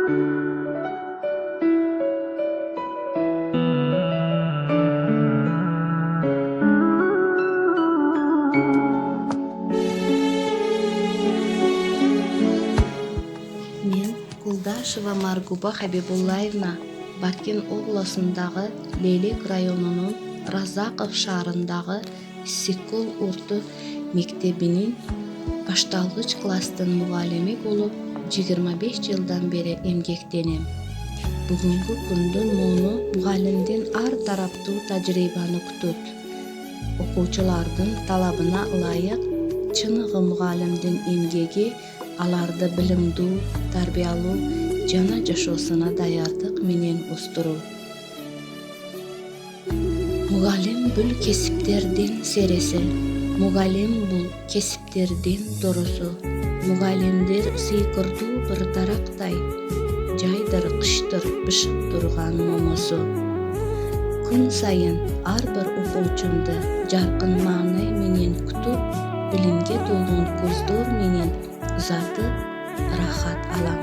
Men Kuldasheva Marguba Habibullayevna Bakin обласындағы Лелек районының Разақов шаарындағы Иссиккол урту мектебинин башталгыч класстын мугалими болуп 25 жылдан бери эмгектенем. Бүгүнкү күндө муну мугалимдин ар тараптуу тажрыйбаны күтөт. Окуучулардын талабына ылайык чыныгы мугалимдин эмгеги аларды билимдүү, тарбиялуу жана жашоосуна даярдык менен устуруу. Мугалим бул кесиптердин сереси. Мугалим бул кесиптердин доросу. Мугалимдер сыйкырдуу бир дарактай, жайдыр кыштыр бышып турган момосу. Күн сайын ар бир окуучумду жаркын маанай менен күтүп, билимге толгон көздөр менен узатып рахат алам.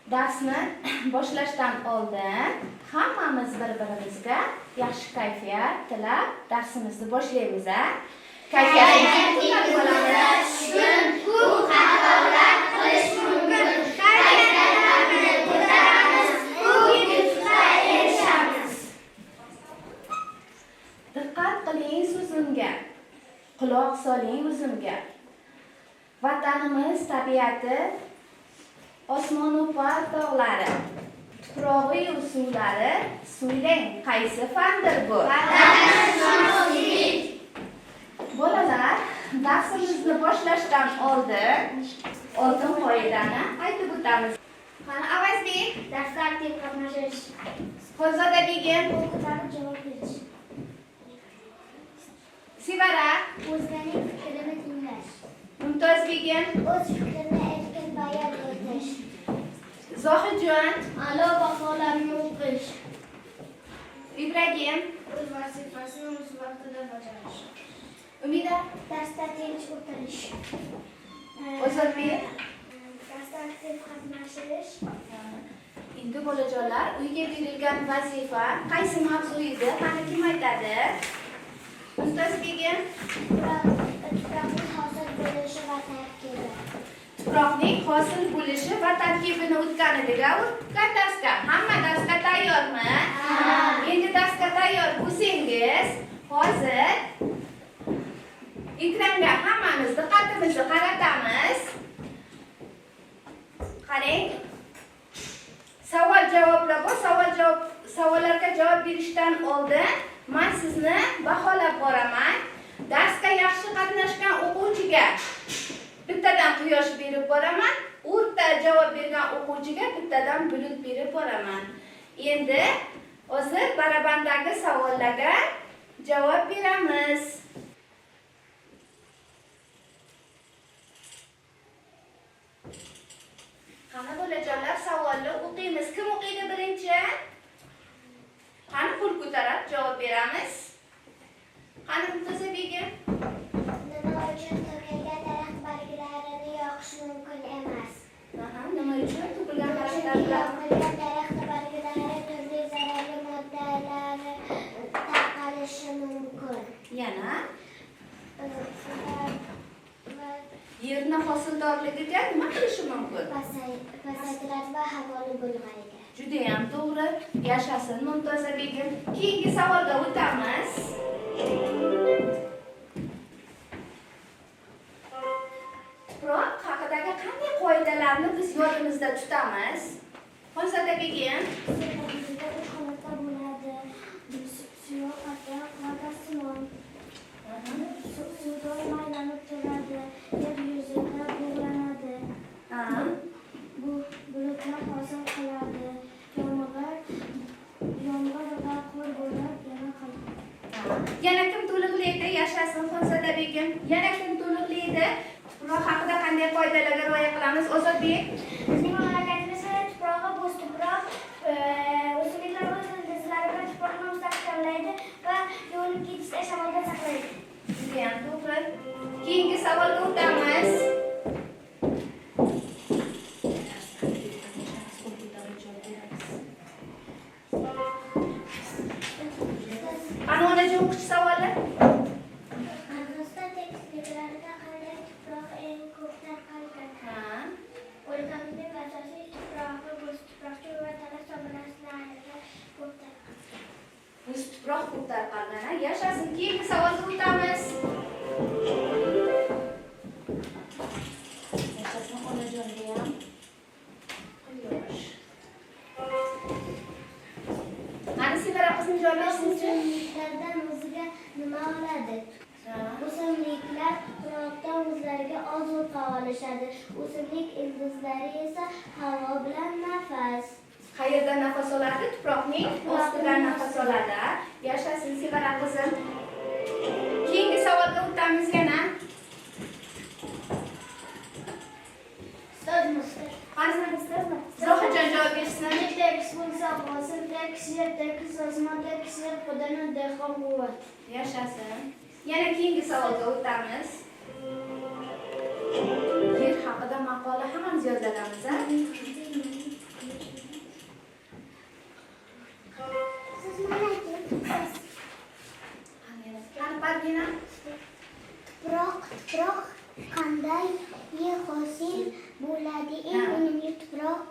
Darsni boshlashdan oldin hammamiz bir-birimizga yaxshi kayfiyat tilab darsimizni boshlaymiz. Kayfiyatingiz bo'lamiz. Bu xatolar qilish mumkin. Kayfiyatlarni ko'taramiz. Bu yutuqqa erishamiz. Diqqat qiling so'zimga. Quloq soling o'zimga. Vatanimiz tabiati osmonu par tog'lari, tuprog'i suvlari, suylang qaysi fandir bu? Bolalar, darsimizni boshlashdan oldin oltin qoidani aytib o'tamiz. Qani Avazbek, darsda aktiv qatnashish. Xonzoda begim, o'qituvchilarga javob berish. Sevara, o'zganing fikrini tinglash. Mumtoz begim, o'z fikrini erkin bayon etish. Zohidjon, a'lo baholarni o'qish. Ibragim, o'z vazifasini o'z vaqtida bajarish. Umida, darsda tinch o'tirish. Ozodbek, darsda aktiv qatnashish. Endi bolajonlar, uyga berilgan vazifa qaysi mavzu edi? Qani kim aytadi? Mumtoz begim, tuproqning hosil bo'lishi va tarkibini o'tgan edik. O'tgan darsga hamma darsga tayyormi? Endi darsga tayyor bo'lsangiz, hozir ekranga hammamiz diqqatimizni qaratamiz. Qarang. Savol-javoblar bor. Savollarga javob berishdan oldin men sizni baholab boraman. Darsga yaxshi qatnashgan o'quvchiga bittadan quyosh berib boraman, o'rta javob bergan o'quvchiga bittadan bulut berib boraman. Endi hozir barabandagi savollarga javob beramiz. Qani bolajonlar, savolni o'qiymiz. Kim o'qiydi birinchi? Qani qo'l ko'tarib javob beramiz. Qani Mumtoza begim? Nima uchun to'kilgan daraxt barglarini yoqish mumkin emas? Nima uchun to'kilgan daraxtlar barglari turli zararli moddalar tarqalishi mumkin. Yana yerni hosildorligiga nima qilishi mumkin? Pasaytiradi va havoni bulg'aydi. Juda ham to'g'ri. Yashasin Mumtoza begim. Keyingi savolga o'tamiz. Tuproq haqidagi qanday qoidalarni biz yodimizda tutamiz? Xonzoda begim. Suv qattiq va tasmon. Suvda aylanib turadi. Yer yuzida endi tuproq haqida qanday qoidalarga rioya qilamiz? Ozodbek. Bizning mamlakatimizda tuprog'i bo'z tuproq, o'simliklar o'z ildizlari bilan tuproqni mustahkamlaydi va yo'lni ketishda shamoldan saqlaydi. Judayam to'g'ri. Keyingi savolga o'tamiz. Ana onajon o'qituvchi savoli. Qirg'iziston tekisliklarida qanday tuproq eng ko'p tarqalgan? Ha. O'lkamizning asosiy tuprog'i bo'z tuproq va tala so'mraslarida ko'p tarqalgan. Bo'z tuproq ko'p tarqalgan. Yashasin. Keyingi savolga o'tamiz. Yashasin onajonga ham. Quyosh. Ana Sevara qizning javob bersinchi. O'simliklardan o'ziga nima oladi? O'simliklar tuproqdan o'zlariga ozuqa olishadi. O'simlik ildizlari esa havo bilan nafas. Qayerdan nafas oladi? Tuproqning ostidan nafas oladi. Yashasin Sevara qizim. Keyingi savolga o'tamiz yana. Zohidjon javob bersin. Yashasin. Yana keyingi savolga o'tamiz. Yer haqida maqola hammamiz yozganmiz, ha? Qani Parvina? Tuproq qanday hosil bo'ladi? Eng unumli tuproq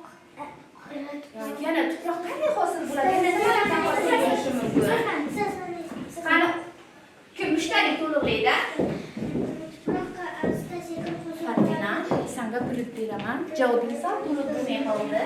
Yana tuproq qanday hosil bo'ladi? Yana nimalardan hosil bo'lishi mumkin? Qani kim mushtari to'liqlaydi? tuproqqa asta-sekin Parvina, senga bilib beraman. Javobingiz ham to'liq bo'lmay qoldi.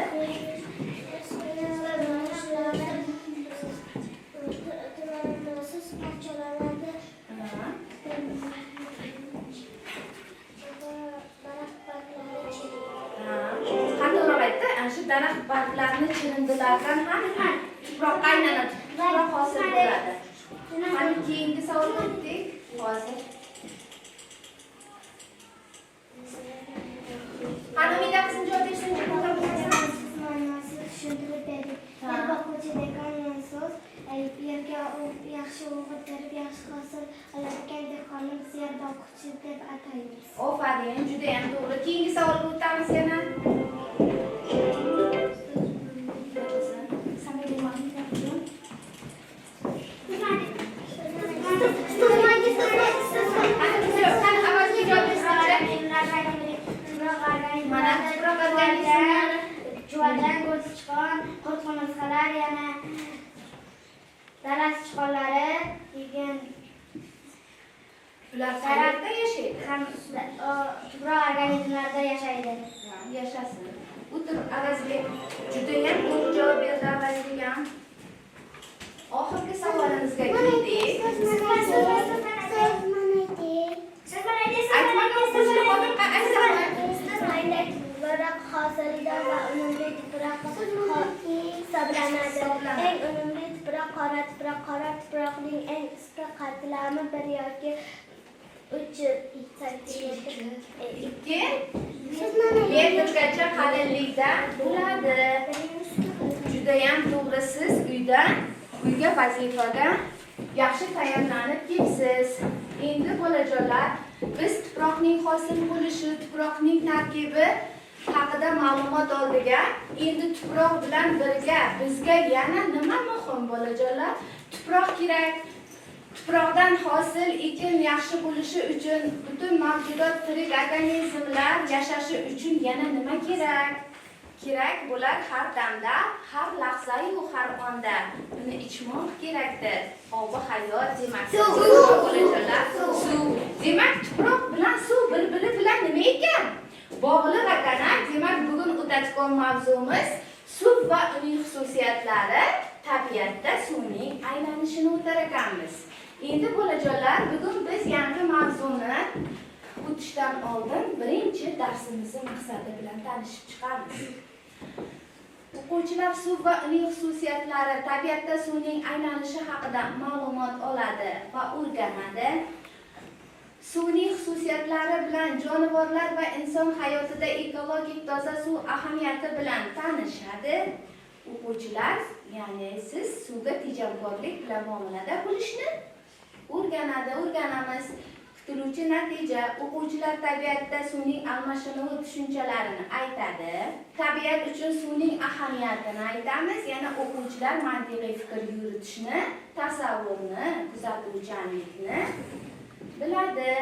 Qandoq aytdi? Ana shu daraxt barglarini chirindilardan ham tuproqqa aylanadi. Tuproq hosil bo'ladi. Qani keyingi savolga o'tdik. Hozir. Qani Umida qizim javob bersinchi, tushuntirib berdik. Boquvchi degan so'z yerga yaxshi o'g'ittirib, yaxshi hosil oladigan dehqonni biz yer boquvchi deb ataymiz. Ofarin, juda ham to'g'ri. Keyingi savolga o'tamiz yana. Mana tuproq organizmlari Juvardan ko'z chiqqan, qo'rqo'nizqalar yana daraxt sichqonlari degan ular qayerda yashaydi? ham tuproq organizmlarda yashaydi. Yashasin. O'tirib Avazbek judayam to'g'ri javob berdi Avazbek ham. Oxirgi savolimizga keldik. Tuproq hosildan va unumli tuproq hisoblanadi. Eng unumli tuproq qora tuproq. Qora tuproqning eng qisqa qatlami 1 yoki 3 metrgacha qalinlikda bo'ladi. Judayam to'g'ri. Siz uyga vazifaga yaxshi tayyorlanib kelsiz. Endi bolajonlar, biz tuproqning hosil bo'lishi, tuproqning tarkibi haqida ma'lumot oldik. Endi tuproq bilan birga bizga yana nima muhim bolajonlar? Tuproq kerak. Tuproqdan hosil ekin yaxshi bo'lishi uchun, butun mavjudot tirik organizmlar yashashi uchun yana nima kerak? Kerak bo'lar har damda, har lahza-yu har onda uni ichmoq kerakdir. Obi hayot demak. Bolajonlar, suv. Demak, tuproq bilan suv bir-biri bilan nima ekan? Bog'liq ekan. Demak, bugun o'tadigan mavzumiz suv va uning xususiyatlari, tabiatda suvning aylanishini o'tar ekanmiz. Endi bolajonlar, bugun biz yangi mavzuni o'tishdan oldin birinchi darsimizni maqsadi bilan tanishib chiqamiz. O'quvchilar suv va uning xususiyatlari, tabiatda suvning aylanishi haqida ma'lumot oladi va o'rganadi. suvning xususiyatlari bilan jonivorlar va inson hayotida ekologik toza suv ahamiyati bilan tanishadi. O'quvchilar, ya'ni siz suvga tejamkorlik bilan muomalada bo'lishni o'rganamiz. Kutiluvchi natija: o'quvchilar tabiatda suvning almashinuvi tushunchalarini aytadi. Tabiat uchun suvning ahamiyatini aytamiz. Yana o'quvchilar mantiqiy fikr yuritishni, tasavvurni, kuzatuvchanlikni biladi.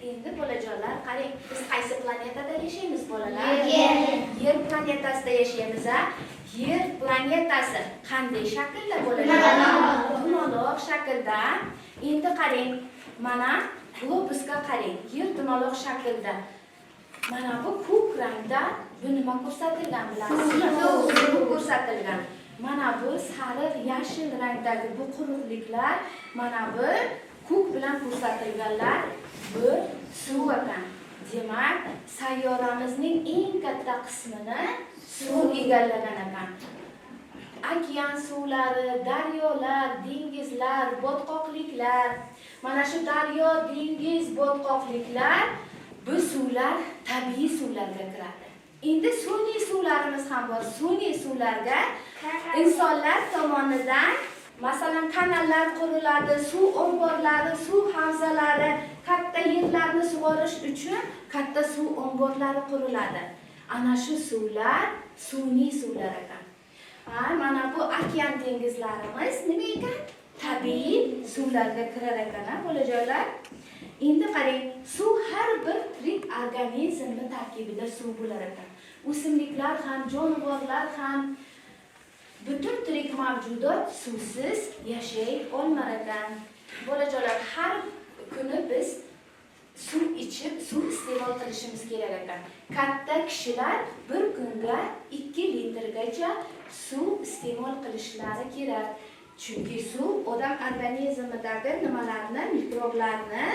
Endi bolajonlar, qarang, biz qaysi planetada yashaymiz bolalar? Yer planetasida yashaymiz. Yer planetasi qanday shaklda bolajonlar? Dumaloq shaklda. Endi qarang, mana globusga qarang, yer dumaloq shaklda. Mana bu ko'k rangda bu nima ko'rsatilgan bilasizmi? Suv ko'rsatilgan. Mana bu sariq, yashil rangdagi bu quruqliklar, mana bu ko'k bilan ko'rsatilganlar bu suv ekan. Demak, sayyoramizning eng katta qismini suv egallagan ekan. Okean suvlari, daryolar, dengizlar, botqoqliklar, mana shu daryo, dengiz, botqoqliklar bu suvlar tabiiy suvlarga kiradi. Endi sun'iy suvlarimiz ham bor. Sun'iy suvlarga insonlar tomonidan masalan kanallar quriladi, suv omborlari, suv havzalari, katta yerlarni sug'orish uchun katta suv omborlari quriladi. Ana shu suvlar sun'iy suvlar ekan. Mana bu okean dengizlarimiz nima ekan? Tabiiy suvlarga kirar ekan, bolajonlar. Endi qarang, suv har bir tirik organizmning tarkibida suv bo'lar ekan. O'simliklar ham, jonivorlar ham, butun tirik mavjudot suvsiz yashay olmar ekan. Bolajonlar, har kuni biz suv ichib, suv iste'mol qilishimiz kerak ekan. Katta kishilar bir kunga 2 litrgacha suv iste'mol qilishlari kerak. Chunki suv odam organizmidagi nimalarni, mikroblarni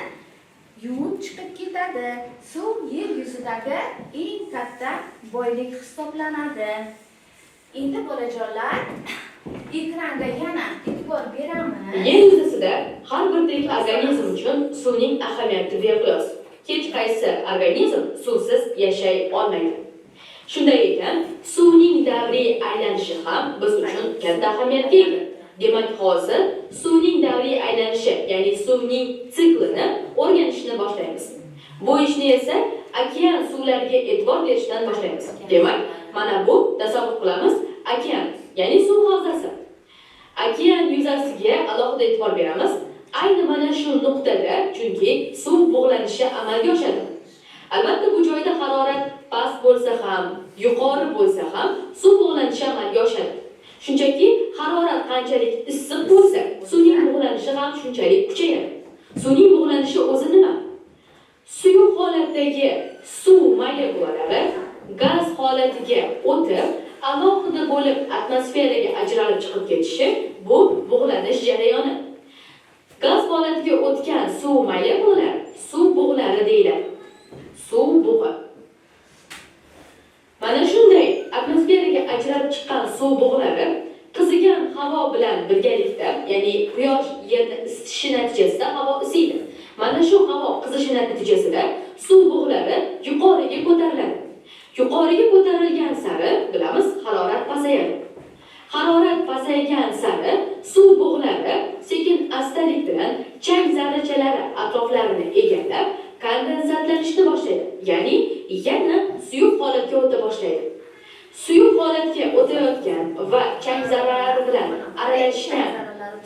yuvib chiqib ketadi. Suv yer yuzidagi eng katta boylik hisoblanadi. Endi bolajonlar, ekranga yana e'tibor beramiz. Yer yuzasida har bir tirik organizm uchun suvning ahamiyati beqiyos. Hech qaysi organizm suvsiz yashay olmaydi. Shunday ekan, suvning davriy aylanishi ham biz uchun katta ahamiyatga ega. Demak, hozir suvning davriy aylanishi, ya'ni suvning siklini o'rganishni boshlaymiz. Bu ishni esa okean suvlariga e'tibor berishdan boshlaymiz. Demak, mana bu tasavvur qilamiz, okean, ya'ni suv havzasi. Okean yuzasiga alohida e'tibor beramiz. Ayni mana shu nuqtada, chunki suv bug'lanishi amalga oshadi. Albatta, bu joyda harorat past bo'lsa ham, yuqori bo'lsa ham suv bug'lanishi amalga oshadi. Shunchaki harorat qanchalik issiq bo'lsa, suvning bug'lanishi ham shunchalik kuchayadi. Suvning bug'lanishi o'zi nima? Suyuq holatdagi suv molekulolari gaz holatiga o'tib, alohida bo'lib atmosferaga ajralib chiqib ketishi bu bug'lanish jarayoni. Gaz holatiga o'tgan suv molekulolari suv bug'lari deyiladi. Suv bug'i. Mana shunday atmosferaga ajralib chiqqan suv bug'lari qizigan havo bilan birgalikda, ya'ni quyosh yerni isitishi natijasida havo isiydi. Mana shu havo qizishi natijasida suv bug'lari yuqoriga ko'tariladi. Yuqoriga ko'tarilgan sari bilamiz, harorat pasayadi. Harorat pasaygan sari suv bug'lari sekin-astalik bilan chang zarrachalari atroflarini egallab, kondensatlanishni boshlaydi. Ya'ni yana suyuq holatga o'ta boshlaydi. Suyuq holatga o'tayotgan va chang zarralari bilan aralashgan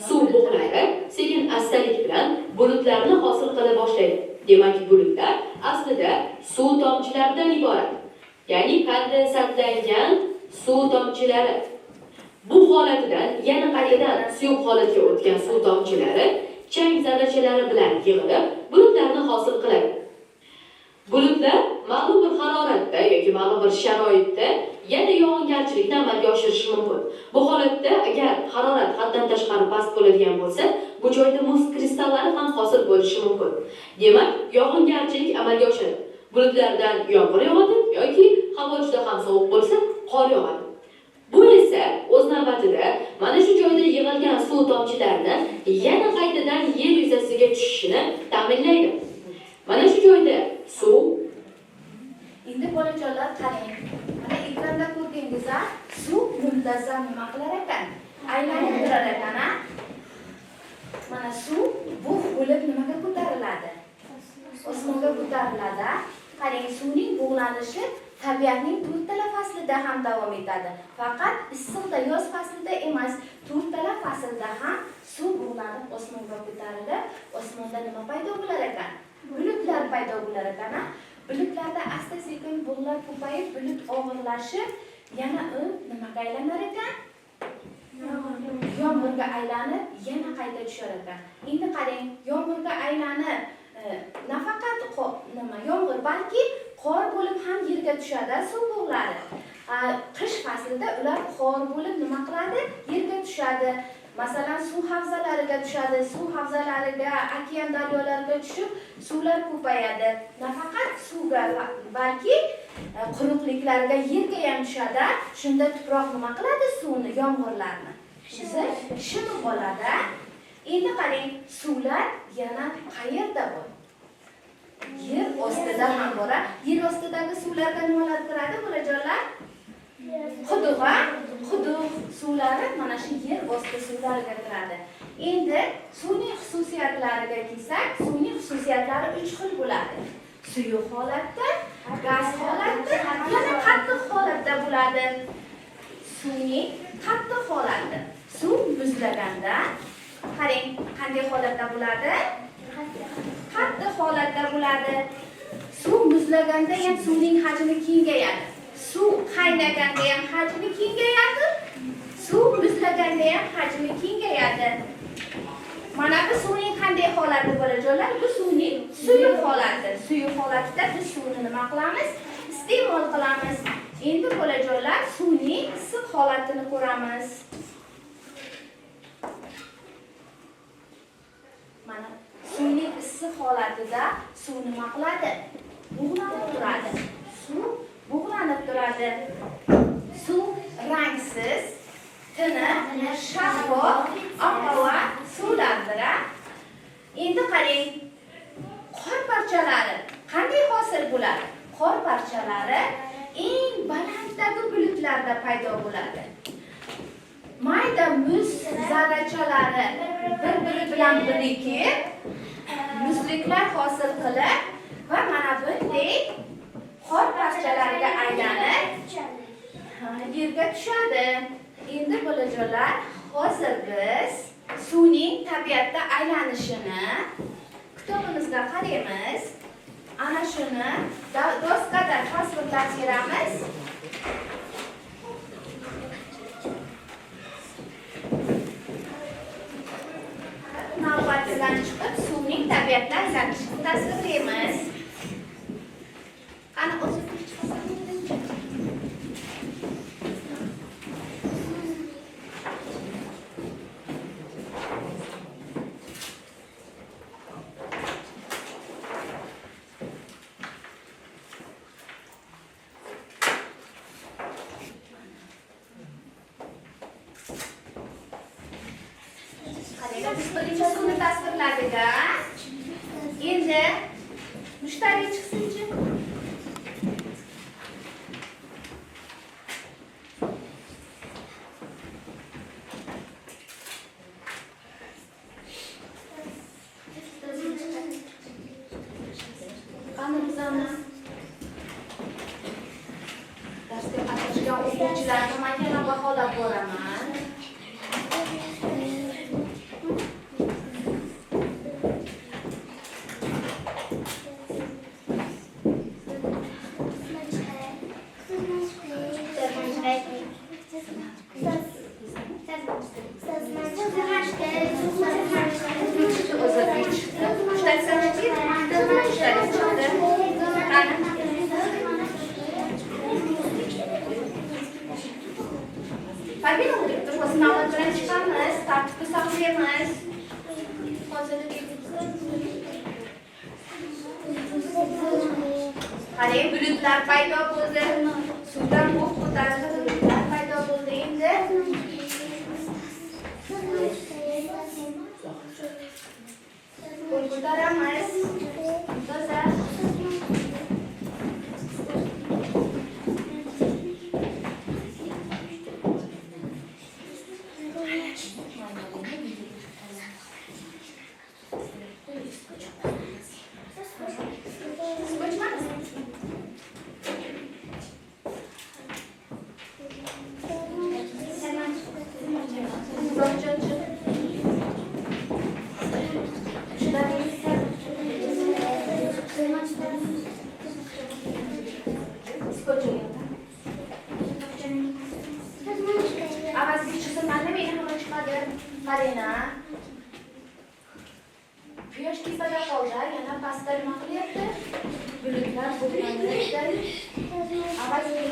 suv bug'lari sekin-astalik bilan bulutlarni hosil qila boshlaydi. Demak, bulutlar aslida suv tomchilaridan iborat. Ya'ni kondensatlangan suv tomchilari. Bu holatidan yana qaytadan suyuq holatga o'tgan suv tomchilari chang zarrachalari bilan yig'ilib bulutlarni hosil qiladi. Bulutlar ma'lum bir haroratda yoki ma'lum bir sharoitda yana yog'ingarchilikni amalga oshirishi mumkin. Bu holatda agar harorat haddan tashqari past bo'ladigan bo'lsa, bu joyda muz kristallari ham hosil bo'lishi mumkin. Demak, yog'ingarchilik amalga oshadi. Bulutlardan yomg'ir yog'adi yoki havo juda ham sovuq bo'lsa, qor yog'adi. Bu esa o'z navbatida mana shu joyda yig'ilgan suv tomchilarini yana qaytadan yer yuzasiga tushishini ta'minlaydi. Mana shu joyda suv. Endi bolajonlar qarang. Mana ekranda ko'rdingizlar, suv muntazam nima qilar ekan? Aylanib turar ekan, a? Mana suv bug' bo'lib nimaga ko'tariladi? Osmonga ko'tariladi. Qarang, suvning bug'lanishi tabiatning 4 tala faslida ham davom etadi. Faqat issiqda yoz faslida emas, 4 tala faslda ham suv bug'lanib osmonga ko'tarilib, osmonda nima paydo bo'lar ekan? Bulutlar paydo bo'lar ekan. Bulutlarda asta-sekin bug'lar ko'payib, bulut og'irlashib, yana u nimaga aylanar ekan? Yomg'irga aylanib, yana qayta tushar ekan. Endi qarang, yomg'irga aylanib, nafaqat yomg'ir, balki qor bo'lib ham yerga tushadi suv bug'lari. Qish faslida ular qor bo'lib nima qiladi? Yerga tushadi. Masalan, suv havzalariga tushadi, suv havzalariga, okean daryolarga tushib, suvlar ko'payadi. Nafaqat suvga, balki quruqliklarga, yerga ham tushadi. Shunda tuproq nima qiladi? Suvni, yomg'irlarni shimib oladi. Endi qarang, suvlar yana qayerda bor? Yer ostida ham bor. Yer ostidagi suvlarga nimalar kiradi, bolajonlar? Quduq suvlari mana shu yer osti suvlariga kiradi. Endi suvning xususiyatlariga kelsak, suvning xususiyatlari 3 xil bo'ladi. Suyuq holatda, gaz holatda, yana qattiq holatda bo'ladi. Suvning qattiq holati. Suv muzlaganda, qarang, qanday holatda bo'ladi? Qattiq holatda bo'ladi. Suv muzlaganda ham suvning hajmi kengayadi. Suv qaynaganda ham hajmi kengayadi. Suv muzlaganda ham hajmi kengayadi. Mana bu suvning qanday holati bolajonlar? Bu suvning suyuq holati. Suyuq holatda biz suvni nima qilamiz? Iste'mol qilamiz. Endi bolajonlar suvning issiq holatini ko'ramiz. Mana suvning issiq holatida suv nima qiladi? Bug'lanib turadi. Suv bug'lanib turadi. Suv rangsiz, tiniq, shaffof, oqova suvlardir. Endi qarang, qor parchalari qanday hosil bo'ladi? Qor parchalari eng balanddagi bulutlarda paydo bo'ladi. Mayda muz zarrachalari bir-biri bilan birikib, muzliklar hosil qilib va mana bunday qor parchalariga aylanib yerga tushadi. Endi bolajonlar, hozir biz suvning tabiatda aylanishini kitobimizda qaraymiz. Ana shuni doskada tasvirlab beramiz. Navbatidan chiqib suvning tabiatda aylanishini tasvirlaymiz. Qani o'zi biz birinchi suvni tasvirladik. Endi mushtariy chiqsin-chi. Qani bizamiz darsga qatnashgan o'quvchilarni men yana baholab boraman. Pagi o'tirib turib, sinov bilan chiqamiz, tartibni saqlaymiz. Qarang, bulutlar paydo bo'ldi. Suvdan bug' ko'tarilib, bulutlar paydo bo'ldi. Endi ko'rib Ko'taramiz. Toza. Avazga chiqsin, mana meni ham chiqadi. Qarang-a. Quyosh tepada qoldi, yana pastda nima qilyapti? Bulutlar bo'g'lanyapti. Avazga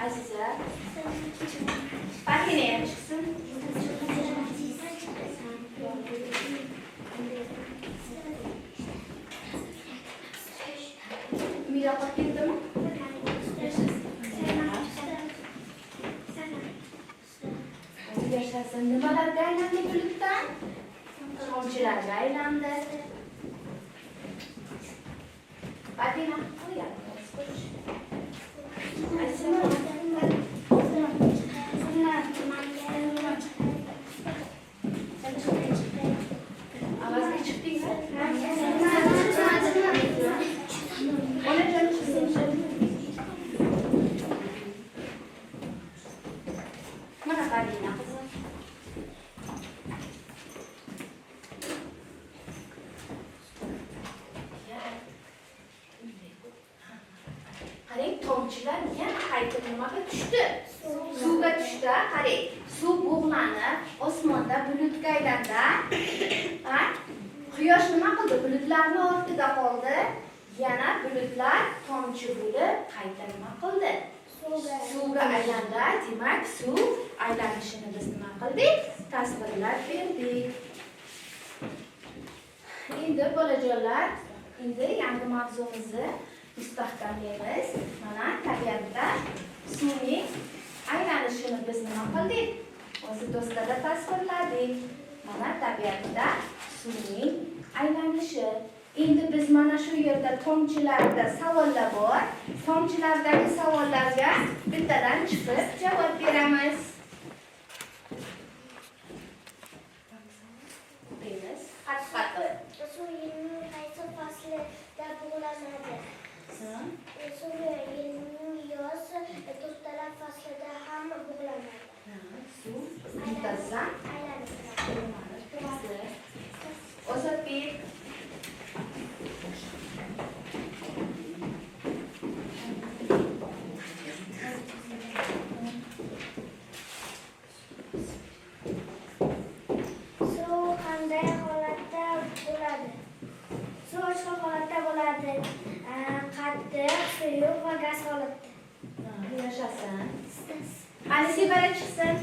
Aziza, Fatina ham chiqsin. Mira qolib ketdimi? Yashasin. Nimalarga aylandi bulutdan? Tomchilarga aylandi. Fatina, qo'ying. Avazga chiqdingmi? Onajon chiqsin. Mana qarang, qizim. Qarang, tomchilar yana qaytib nimaga tushdi? Suvga tushdi. Qarang, suv bug'lanib, osmonda bulutga aylandi. Ha? Quyosh nima qildi? Bulutlarning ortida qoldi. Yana bulutlar tomchi bo'lib qayta nima qildi? Suvga aylandi. Demak, suv aylanishini biz nima qildik? Tasvirlab berdik. Endi bolajonlar, endi yangi mavzumizni mustahkamlaymiz. Mana tabiatda suvning aylanishini biz nima qildik? O'zi do'stlarda tasvirladik. Mana tabiatda suvning aylanishi. Endi biz mana shu yerda tomchilarda savollar bor. Tomchilardagi savollarga bittadan chiqib javob beramiz. Deymiz. Qattiq. Suv yilning qaysi faslida bug'lanadi? Suv yilning yoz, to'rttalar faslida ham bug'lanadi. Suv muntazam aylanadi. Ozodbek. Suv qanday holatda bo'ladi? Suv uch holatda bo'ladi. Qattiq, suyuq va gaz holatda. Yashasin. Qani Sevara chiqsin.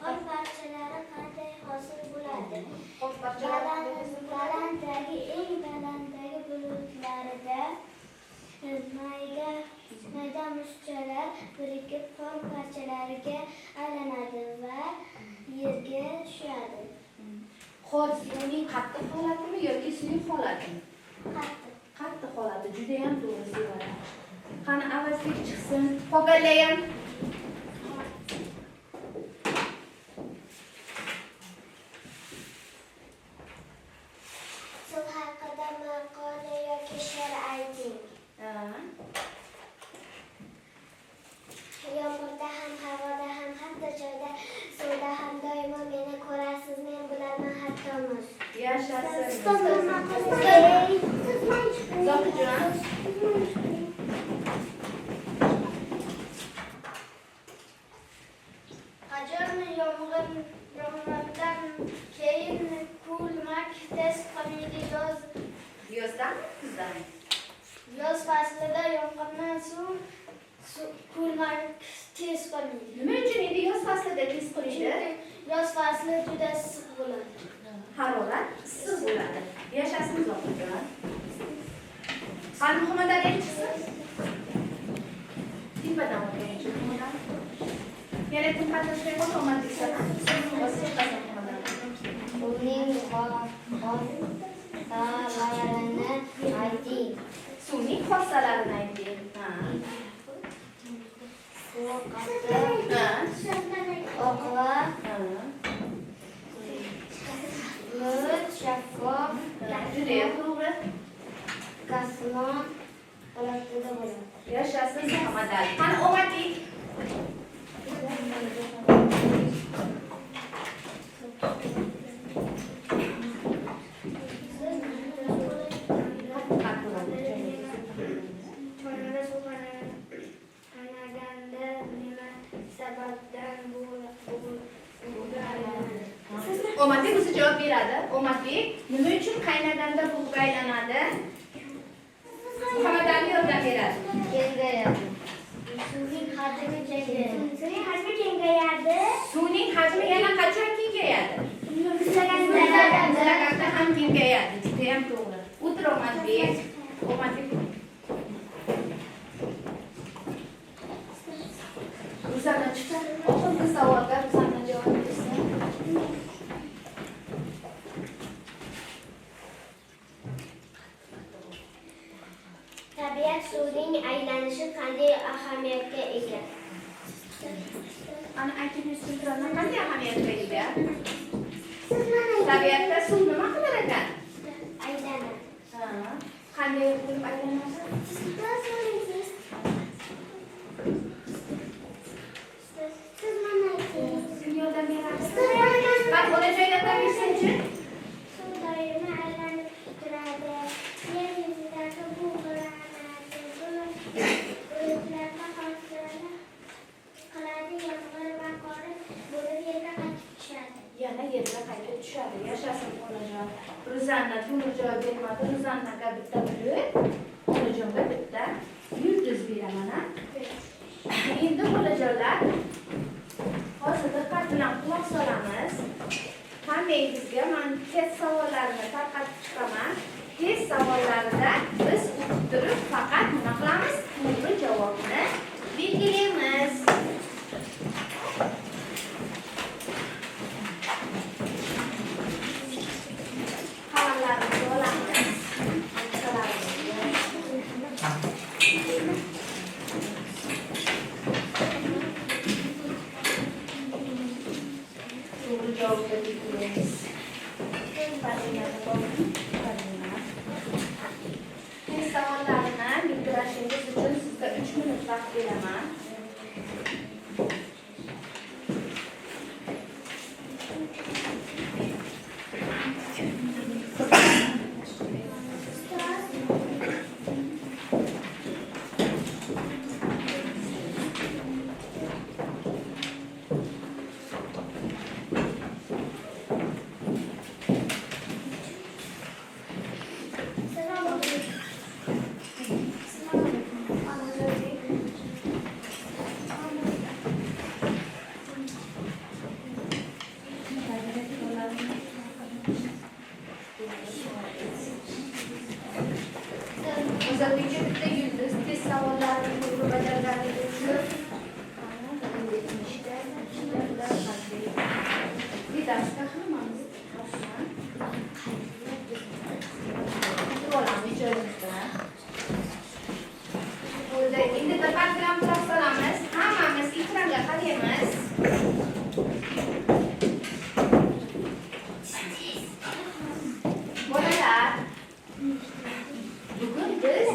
Qor parchalari qanday hosil bo'ladi? Qor parchalari Balanddagi eng balanddagi bulutlarida mayda mushchalar birikib qor parchalariga aylanadi va yerga tushadi. Qor suvning qattiq holatimi yoki suyuq holatimi? Qattiq. Qattiq holati juda ham to'g'ri Sevara. Qani avazga chiqsin. Qo'g'allar ham. Suv haqida maqola yoki she'r ayting. Yomg'irda ham, havoda ham, hamma joyda, suvda ham doimo meni ko'rasiz, men bilaman hatto muz. Yashasin. Zohidjon. Qachon yomg'irdan keyin kulmak tez qilmaydi Yozdan, kuzdan. yoz faslida yomg'irdan suv kulmak tez qilmaydi. Nima uchun endi yoz faslida tez qilishdi? Yoz fasli juda issiq bo'ladi. harorat issiq bo'ladi. Yashasin Zohirjon. Qani Muhammad elchisi? Tepadan o'tganchi Muhammad. Yana kim qatnashgan bo'lsa omadli salam. Uning xossalarini ayting. Suvning xossalarini ayting. Suv qattiq, oqva, muz, shaffof, Judayam to'g'ri. gasnon holatida bo'ladi. Yashasin Muhammad Ali. Qani omadli. Cho'nada suv qaynaganda nima sababdan Omadli o'zi javob beradi. Omadli nima uchun qaynaganda bug'ga aylanadi? Muhammad Ali yordam beradi. kengayadi? Suvning hajmi kengayadi. Suvning hajmi yana qachon kengayadi? Muzlaganda ham kengayadi. Judayam to'g'ri. O'tir Omadli. Omadli. Ruzana chiqsa, oxirgi savolga Ruzana javob bersin. Tabiat suvning aylanishi qanday ahamiyatga ega? Ana aytib yursinlar, qanday ahamiyatga ega? Tabiatda suv nima qilar ekan? Aylanadi. Qanday qilib aylanadi? Siz yordam berasiz. Qani o'sha joyga qo'yishsinchi? Suv doimo aylanib turadi. Yer yuzidagi bug'lanadi. Bulutlarda hosil qiladi. Yomg'ir va qor bo'lib yerga qaytib tushadi. Yana yerga qaytib tushadi. Yashasin onajon. Ruzanna to'g'ri javob bermadi. Ruzannaga bitta pul, onajonga bitta yulduz beraman. Endi bolajonlar, hozir diqqat bilan quloq solamiz. Hammangizga men test savollarini tarqatib chiqaman. Test savollarida biz o'qib turib faqat nima qilamiz? To'g'ri javobni belgilaymiz. Qalamlarimizni olamiz. To'g'ri javobni belgilaymiz. Test savollarini bildirishingiz uchun sizga 3 minut vaqt beraman. O'zbekcha bitta yulduz test savollarini to'g'ri bajarganligi uchun darsga hammamiz olamiz joyimizda. Bo'ldi. Endi diqqat bilan quloq solamiz. Hammamiz ekranga qaraymiz. Bolalar, bugun biz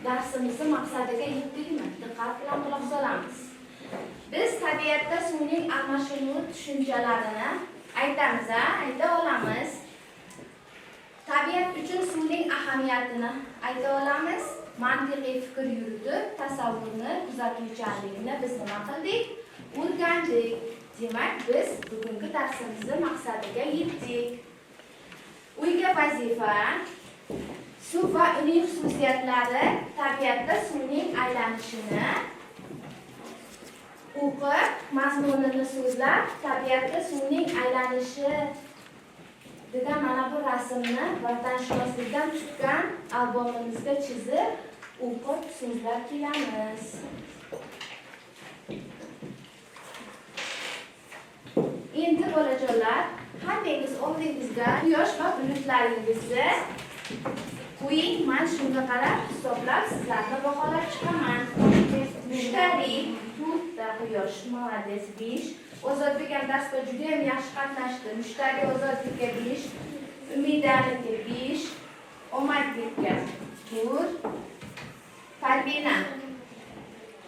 darsimizni maqsadiga yetdikmi? Diqqat bilan quloq solamiz. Biz tabiatda suvning almashinuv tushunchalarini aytamiz, ayta olamiz. Tabiat uchun suvning ahamiyatini ayta olamiz. Mantiqiy fikr yuritib, tasavvurni, kuzatuvchanlikni biz nima qildik? O'rgandik. Demak, biz bugungi darsimizni maqsadiga yetdik. Uyga vazifa: suv va uning xususiyatlari, tabiatda suvning aylanishini o'qib, mazmunini so'zlab, tabiatda suvning aylanishi Bitta mana bu rasmni vatanshunoslikdan tutgan albomimizga chizib, o'qib so'zlab kelamiz. Endi bolajonlar, hammangiz oldingizga quyosh va bulutlaringizni qo'ying. Men shunga qarab hisoblab sizlarni baholab chiqaman. Mushtariy, to'rtta quyosh, молодец, 5. Ozodbek ham darsga juda ham yaxshi qatnashdi. Mushtariy Ozodbekka 5, Umidaniki 5, Omadbekka 4, Talbina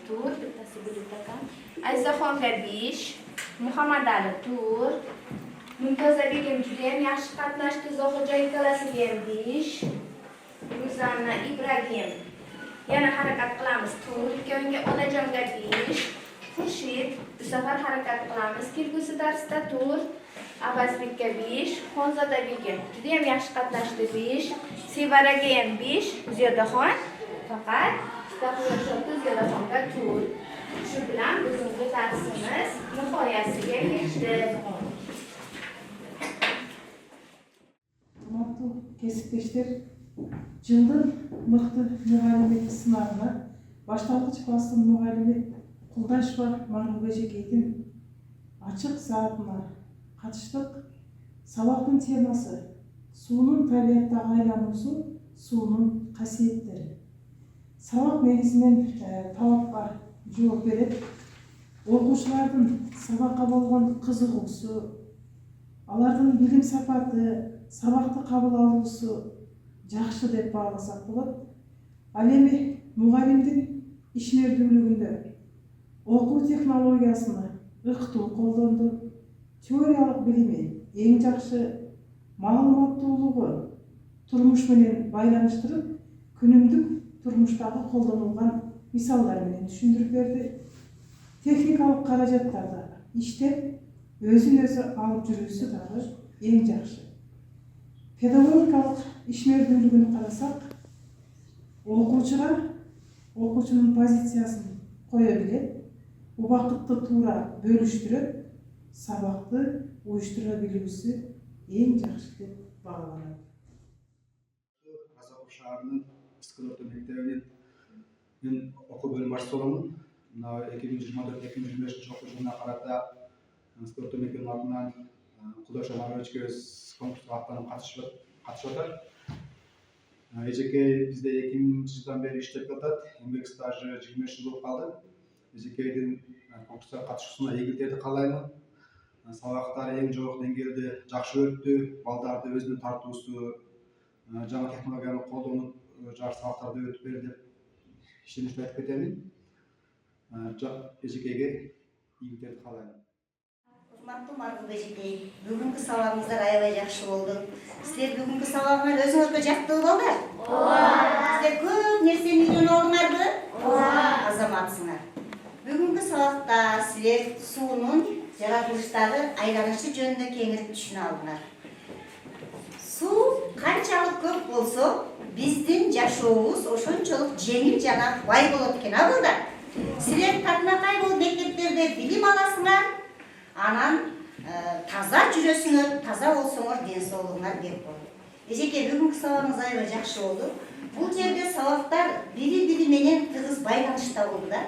4, bittasi bulut ekan. Ayzaxonga 5, Muhammadali 4, Mumtoza begim juda ham yaxshi qatnashdi. Zohidjon ikkalasiga ham 5. Gulzamna Ibragim yana harakat qilamiz. 4, ikkoviga Onajonga 5. Xurshid bu safar harakat qilamiz. Kelgusi darsda 4, Abazbekka 5, Xonzoda begim juda ham yaxshi qatnashdi 5, Sevaraga ham 5, Ziyodaxon faqat bitta quyosh Ziyodaxonga 4. Shu bilan bugungi darsimiz nihoyasiga yetdi. Qimmatli kesipdoshlar, жылдың мықты мұғалімі сынағына башталғыш класстың мұғалімі Құлдашева Мағрипа Жекейдің ашық сағатына қатыстық. Сабақтың темасы суның табиғаттағы айлануысы, суның қасиеттері. Сабақ негізінен талапқа жауап береді. Оқушылардың сабаққа болған қызығуысы, алардың білім сапаты, сабақты қабыл алуысы жақсы деп бағаласақ болады. Ал эми мұғалімдің ишмердүүлүгүндө окуу технологиясыны ыкытуу колдонду. Теориялык билими эң жакшы маалыматтуулугу турмуш менен байланыштырып, күнүмдүк турмуштагы колдонулган мисалдар менен түшүндүрүп берди. Техникалык каражаттарды иштеп, өзүн өзү алып жүрүүсү дагы эң жакшы. Педагогикалык ишмердүүлүгүн карасак, окуучунун позициясын кое билет, убакытты туура бөлүштүрөт, сабакты уюштура билүүсү эң жакшы деп бааланат. Казаков шаарынын Искы орто мектебинин мен окуу бөлүм башчысы боломун. Мына 2024-2025 окуу жылына карата Искы орто мектебинин атынан Кудашев Мағрипа конкурсқа аттанып катышып атат. Эжекей бизде 2000 жылдан бери иштеп жатат. Эмгек стажы 25 жыл болуп калды. Эжекейдин конкурска катышуусуна ийгиликтерди каалаймын. Сабактары эң жогорку деңгээлде жакшы өттү. Балдарды өзүнө тартуусу, жаңы технологияны колдонуп, жакшы сабактарды өтүп берди деп ишеничти айтып кетемин. Эжекейге ийгиликтерди каалаймын. Урматтуу Мағрипа эжекей, бүгүнкү сабагыңыздар аябай жакшы болду. Силер бүгүнкү сабагыңар өзүңөргө жактуу болду? Ооба. Силер көп нерсени үйрөнүп алдыңарбы? Ооба. Азаматсыңар. Бүгүнкү сабакта силер суунун жаратылыштагы айланышы жөнүндө кеңири түшүнө алдыңар. Суу канчалык көп болсо, биздин жашообуз ошончолук жеңил жана бай болот экен, а балдар? Силер татынакай болуп мектептерде билим аласыңар. Анан таза жүрөсүңөр, таза болсоңор ден соолугуңар бек болот. Эжеке, бүгүнкү сабагыңыз аябай жакшы болду. Бул жерде сабактар бири-бири менен тыгыз байланышта болду да.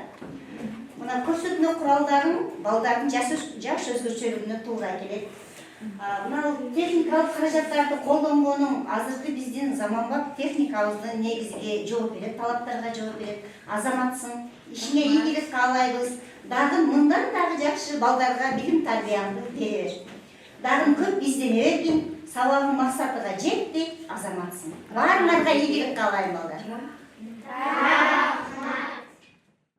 Мына көрсөтмө куралдарын балдардын жаш өзгөчөлүгүнө туура келет. Мына техникалык каражаттарды колдонгонум азыркы биздин заманбап техникабыздын негизиге жооп берет, талаптарга жооп берет. Азаматсың, ишиңе ийгилик каалайбыз. Дагы мындан дагы жакшы балдарга билим тарбияңды берер. Дагы көп издене бергин, сабагың максатыга жетти, азаматсың. Баарыңарга ийгилик каалайм балдар.